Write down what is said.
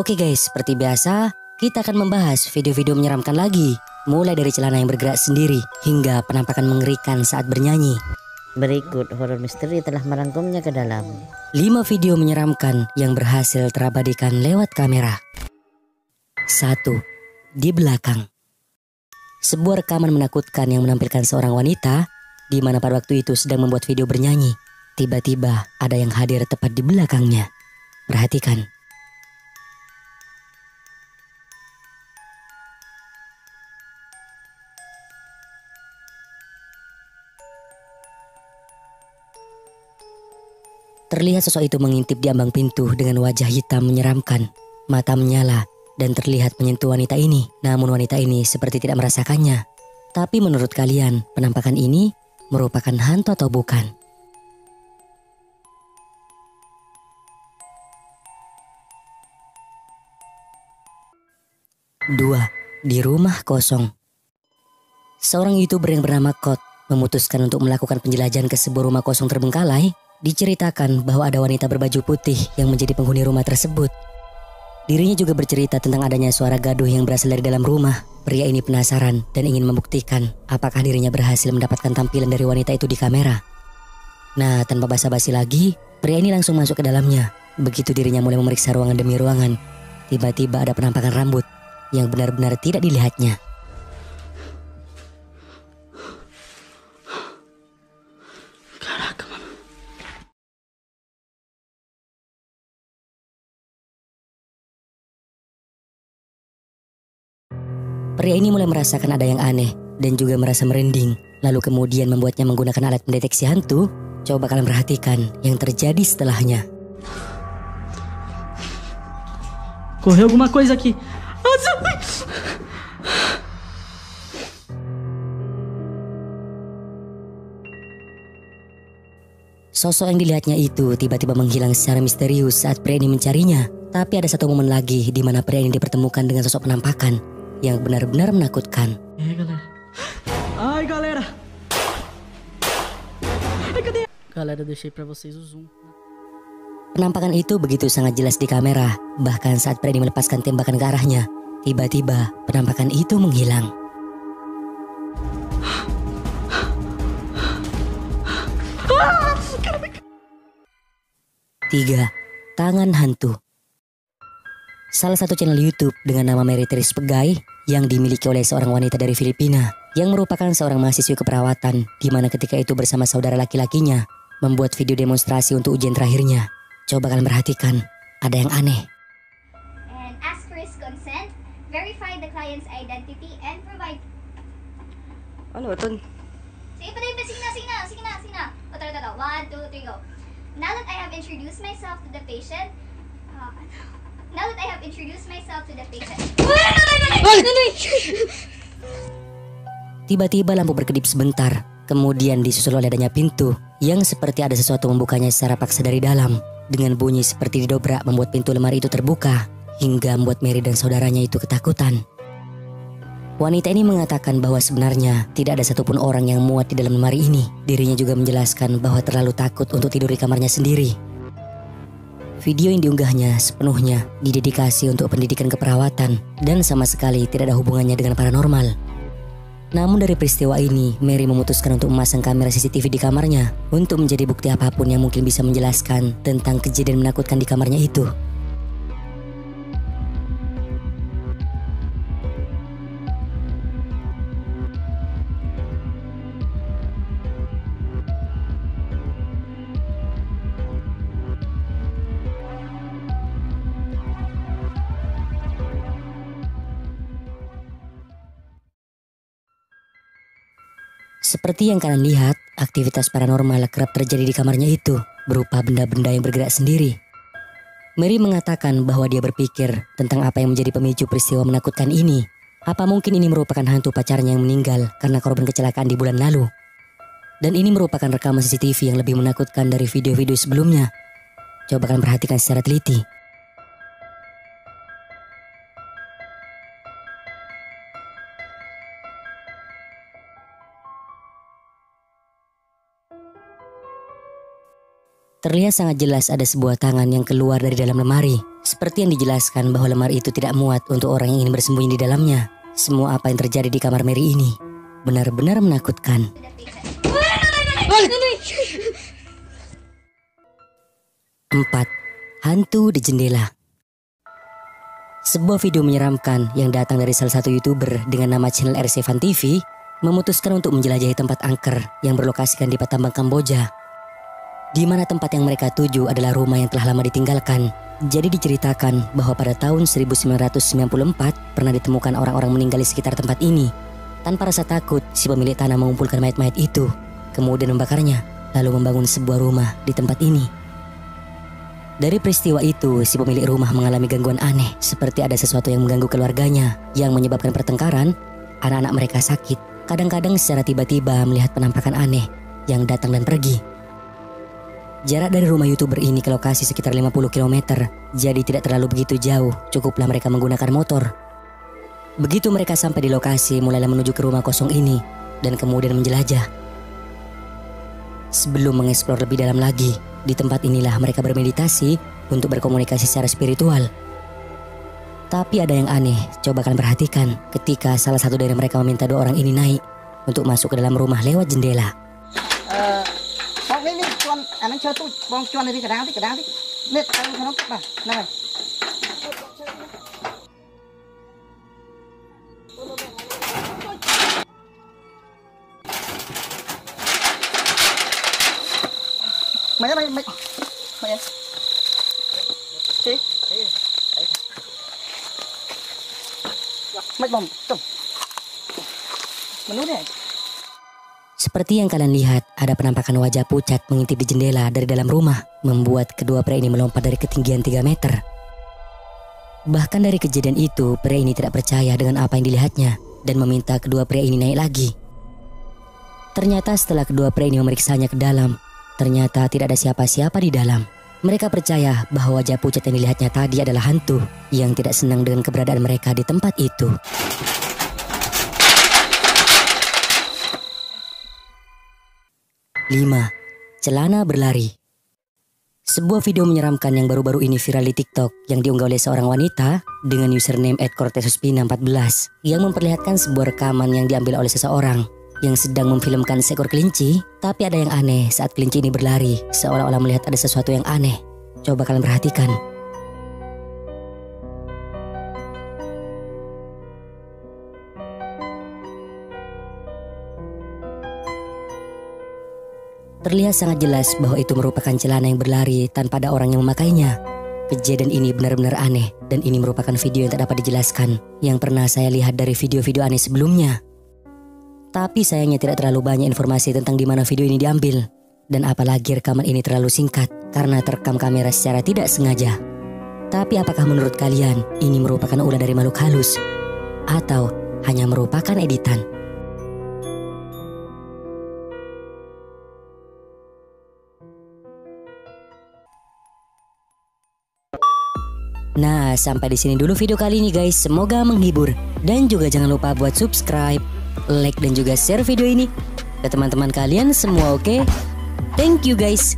Oke guys, seperti biasa, kita akan membahas video-video menyeramkan lagi. Mulai dari celana yang bergerak sendiri, hingga penampakan mengerikan saat bernyanyi. Berikut horor misteri telah merangkumnya ke dalam 5 video menyeramkan yang berhasil terabadikan lewat kamera. 1. Di belakang. Sebuah rekaman menakutkan yang menampilkan seorang wanita, di mana pada waktu itu sedang membuat video bernyanyi. Tiba-tiba ada yang hadir tepat di belakangnya. Perhatikan. Terlihat sosok itu mengintip di ambang pintu dengan wajah hitam menyeramkan. Mata menyala dan terlihat menyentuh wanita ini. Namun wanita ini seperti tidak merasakannya. Tapi menurut kalian, penampakan ini merupakan hantu atau bukan? Dua, di rumah kosong. Seorang YouTuber yang bernama Kot memutuskan untuk melakukan penjelajahan ke sebuah rumah kosong terbengkalai. Diceritakan bahwa ada wanita berbaju putih yang menjadi penghuni rumah tersebut. Dirinya juga bercerita tentang adanya suara gaduh yang berasal dari dalam rumah. Pria ini penasaran dan ingin membuktikan apakah dirinya berhasil mendapatkan tampilan dari wanita itu di kamera. Nah, tanpa basa-basi lagi, pria ini langsung masuk ke dalamnya. Begitu dirinya mulai memeriksa ruangan demi ruangan, tiba-tiba ada penampakan rambut yang benar-benar tidak dilihatnya. Pria ini mulai merasakan ada yang aneh dan juga merasa merinding. Lalu kemudian membuatnya menggunakan alat mendeteksi hantu. Coba kalian perhatikan yang terjadi setelahnya. Correu alguma coisa aqui. Sosok yang dilihatnya itu tiba-tiba menghilang secara misterius saat pria ini mencarinya. Tapi ada satu momen lagi di mana pria ini dipertemukan dengan sosok penampakan yang benar-benar menakutkan. Ai, galera. Ai, cadê? Galera, deixei pra vocês o zoom. Penampakan itu begitu sangat jelas di kamera. Bahkan saat pria ini melepaskan tembakan ke arahnya, tiba-tiba penampakan itu menghilang. Tiga, tangan hantu. Salah satu channel YouTube dengan nama Mary Therese Pegai yang dimiliki oleh seorang wanita dari Filipina yang merupakan seorang mahasiswi keperawatan, di mana ketika itu bersama saudara laki-lakinya membuat video demonstrasi untuk ujian terakhirnya. Coba kalian perhatikan, ada yang aneh. And ask for his consent, verify the client's identity, and provide. Ano ito? Sige pa din, sige na. O, tara. 1, 2, 3, go. Now that I have introduced myself to the patient, Tiba-tiba lampu berkedip sebentar, kemudian disusul oleh adanya pintu yang seperti ada sesuatu membukanya secara paksa dari dalam. Dengan bunyi seperti didobrak membuat pintu lemari itu terbuka, hingga membuat Mary dan saudaranya itu ketakutan. Wanita ini mengatakan bahwa sebenarnya tidak ada satupun orang yang muat di dalam lemari ini. Dirinya juga menjelaskan bahwa terlalu takut untuk tidur di kamarnya sendiri. Video yang diunggahnya sepenuhnya didedikasi untuk pendidikan keperawatan dan sama sekali tidak ada hubungannya dengan paranormal. Namun dari peristiwa ini, Mary memutuskan untuk memasang kamera CCTV di kamarnya untuk menjadi bukti apapun yang mungkin bisa menjelaskan tentang kejadian menakutkan di kamarnya itu. Seperti yang kalian lihat, aktivitas paranormal kerap terjadi di kamarnya itu, berupa benda-benda yang bergerak sendiri. Mary mengatakan bahwa dia berpikir tentang apa yang menjadi pemicu peristiwa menakutkan ini. Apa mungkin ini merupakan hantu pacarnya yang meninggal karena korban kecelakaan di bulan lalu? Dan ini merupakan rekaman CCTV yang lebih menakutkan dari video-video sebelumnya. Coba kalian perhatikan secara teliti. Terlihat sangat jelas ada sebuah tangan yang keluar dari dalam lemari. Seperti yang dijelaskan bahwa lemari itu tidak muat untuk orang yang ingin bersembunyi di dalamnya. Semua apa yang terjadi di kamar Mary ini benar-benar menakutkan. 4. Hantu di jendela. Sebuah video menyeramkan yang datang dari salah satu YouTuber dengan nama channel RC Fan TV memutuskan untuk menjelajahi tempat angker yang berlokasikan di Patambang, Kamboja, di mana tempat yang mereka tuju adalah rumah yang telah lama ditinggalkan. Jadi diceritakan bahwa pada tahun 1994 pernah ditemukan orang-orang meninggal di sekitar tempat ini. Tanpa rasa takut, si pemilik tanah mengumpulkan mayat-mayat itu, kemudian membakarnya, lalu membangun sebuah rumah di tempat ini. Dari peristiwa itu, si pemilik rumah mengalami gangguan aneh, seperti ada sesuatu yang mengganggu keluarganya, yang menyebabkan pertengkaran. Anak-anak mereka sakit, kadang-kadang secara tiba-tiba melihat penampakan aneh yang datang dan pergi. Jarak dari rumah YouTuber ini ke lokasi sekitar 50 km, jadi tidak terlalu begitu jauh, cukuplah mereka menggunakan motor. Begitu mereka sampai di lokasi, mulailah menuju ke rumah kosong ini, dan kemudian menjelajah. Sebelum mengeksplor lebih dalam lagi, di tempat inilah mereka bermeditasi untuk berkomunikasi secara spiritual. Tapi ada yang aneh, coba kalian perhatikan ketika salah satu dari mereka meminta dua orang ini naik untuk masuk ke dalam rumah lewat jendela. Bong ini cuan, anak cuan tu, bong cuan dari kadang ni, net kalau kalau tu bah, namai. Mai. Si. Mai bom, tu. Menu ni. Seperti yang kalian lihat, ada penampakan wajah pucat mengintip di jendela dari dalam rumah, membuat kedua pria ini melompat dari ketinggian 3 meter. Bahkan dari kejadian itu, pria ini tidak percaya dengan apa yang dilihatnya dan meminta kedua pria ini naik lagi. Ternyata setelah kedua pria ini memeriksanya ke dalam, ternyata tidak ada siapa-siapa di dalam. Mereka percaya bahwa wajah pucat yang dilihatnya tadi adalah hantu yang tidak senang dengan keberadaan mereka di tempat itu. 5. Celana berlari. Sebuah video menyeramkan yang baru-baru ini viral di TikTok yang diunggah oleh seorang wanita dengan username @cortesuspina14 yang memperlihatkan sebuah rekaman yang diambil oleh seseorang yang sedang memfilmkan seekor kelinci. Tapi ada yang aneh saat kelinci ini berlari, seolah-olah melihat ada sesuatu yang aneh. Coba kalian perhatikan. Terlihat sangat jelas bahwa itu merupakan celana yang berlari tanpa ada orang yang memakainya. Kejadian ini benar-benar aneh dan ini merupakan video yang tak dapat dijelaskan yang pernah saya lihat dari video-video aneh sebelumnya. Tapi sayangnya tidak terlalu banyak informasi tentang di mana video ini diambil. Dan apalagi rekaman ini terlalu singkat karena terekam kamera secara tidak sengaja. Tapi apakah menurut kalian ini merupakan ulah dari makhluk halus atau hanya merupakan editan? Nah, sampai di sini dulu video kali ini guys. Semoga menghibur dan juga jangan lupa buat subscribe, like dan juga share video ini ke teman-teman kalian semua, oke? Thank you guys.